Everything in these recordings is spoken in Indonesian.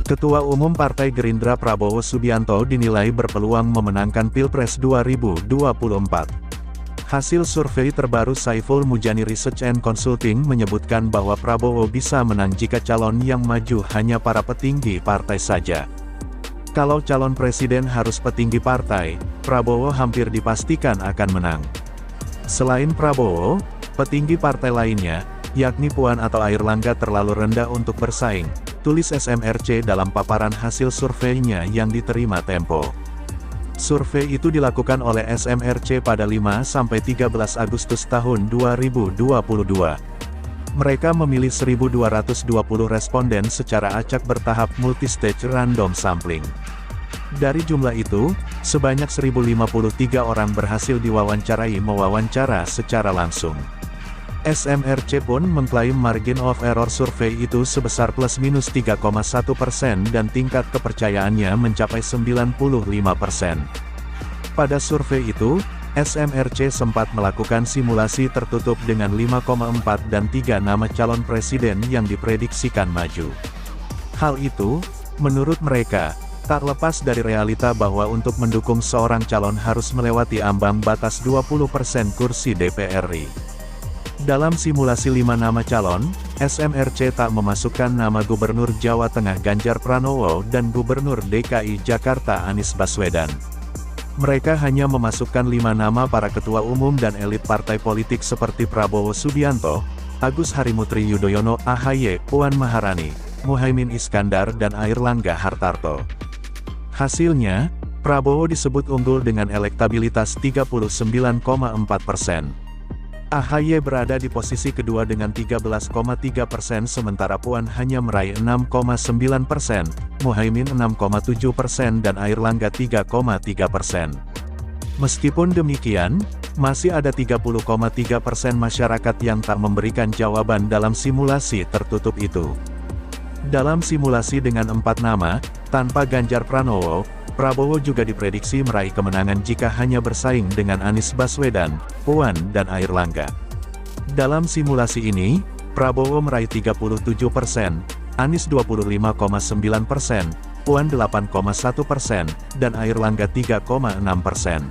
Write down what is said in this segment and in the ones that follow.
Ketua Umum Partai Gerindra Prabowo Subianto dinilai berpeluang memenangkan Pilpres 2024. Hasil survei terbaru Saiful Mujani Research and Consulting menyebutkan bahwa Prabowo bisa menang jika calon yang maju hanya para petinggi partai saja. Kalau calon presiden harus petinggi partai, Prabowo hampir dipastikan akan menang. Selain Prabowo, petinggi partai lainnya, yakni Puan atau Airlangga terlalu rendah untuk bersaing, tulis SMRC dalam paparan hasil surveinya yang diterima Tempo. Survei itu dilakukan oleh SMRC pada 5–13 Agustus tahun 2022. Mereka memilih 1.220 responden secara acak bertahap multistage random sampling. Dari jumlah itu, sebanyak 1.053 orang berhasil diwawancarai mewawancara secara langsung. SMRC pun mengklaim margin of error survei itu sebesar +-3,1% dan tingkat kepercayaannya mencapai 95%. Pada survei itu, SMRC sempat melakukan simulasi tertutup dengan 5,4 dan 3 nama calon presiden yang diprediksikan maju. Hal itu, menurut mereka, tak lepas dari realita bahwa untuk mendukung seorang calon harus melewati ambang batas 20% kursi DPR RI. Dalam simulasi 5 nama calon, SMRC tak memasukkan nama Gubernur Jawa Tengah Ganjar Pranowo dan Gubernur DKI Jakarta Anies Baswedan. Mereka hanya memasukkan 5 nama para ketua umum dan elit partai politik seperti Prabowo Subianto, Agus Harimurti Yudhoyono, AHY, Puan Maharani, Muhaimin Iskandar dan Airlangga Hartarto. Hasilnya, Prabowo disebut unggul dengan elektabilitas 39,4%. AHY berada di posisi kedua dengan 13,3%, sementara Puan hanya meraih 6,9%, Muhaimin 6,7% dan Airlangga 3,3%. Meskipun demikian, masih ada 30,3% masyarakat yang tak memberikan jawaban dalam simulasi tertutup itu. Dalam simulasi dengan 4 nama, tanpa Ganjar Pranowo, Prabowo juga diprediksi meraih kemenangan jika hanya bersaing dengan Anies Baswedan, Puan dan Airlangga. Dalam simulasi ini, Prabowo meraih 37%, Anies 25,9%, Puan 8,1%, dan Airlangga 3,6%.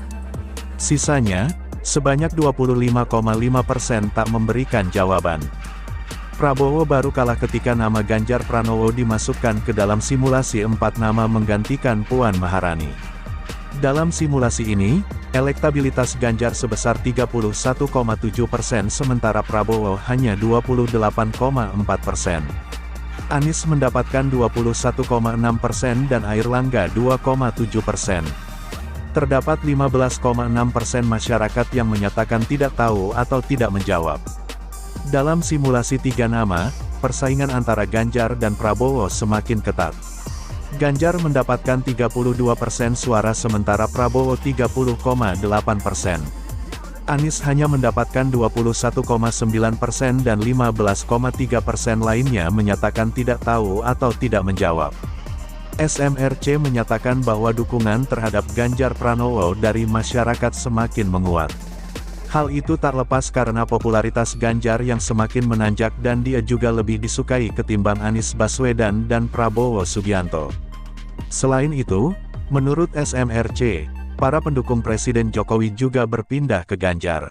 Sisanya, sebanyak 25,5% tak memberikan jawaban. Prabowo baru kalah ketika nama Ganjar Pranowo dimasukkan ke dalam simulasi 4 nama menggantikan Puan Maharani. Dalam simulasi ini, elektabilitas Ganjar sebesar 31,7%, sementara Prabowo hanya 28,4%. Anies mendapatkan 21,6% dan Airlangga 2,7%. Terdapat 15,6% masyarakat yang menyatakan tidak tahu atau tidak menjawab. Dalam simulasi 3 nama, persaingan antara Ganjar dan Prabowo semakin ketat. Ganjar mendapatkan 32% suara sementara Prabowo 30,8%. Anies hanya mendapatkan 21,9% dan 15,3% lainnya menyatakan tidak tahu atau tidak menjawab. SMRC menyatakan bahwa dukungan terhadap Ganjar Pranowo dari masyarakat semakin menguat. Hal itu tak lepas karena popularitas Ganjar yang semakin menanjak dan dia juga lebih disukai ketimbang Anies Baswedan dan Prabowo Subianto. Selain itu, menurut SMRC, para pendukung Presiden Jokowi juga berpindah ke Ganjar.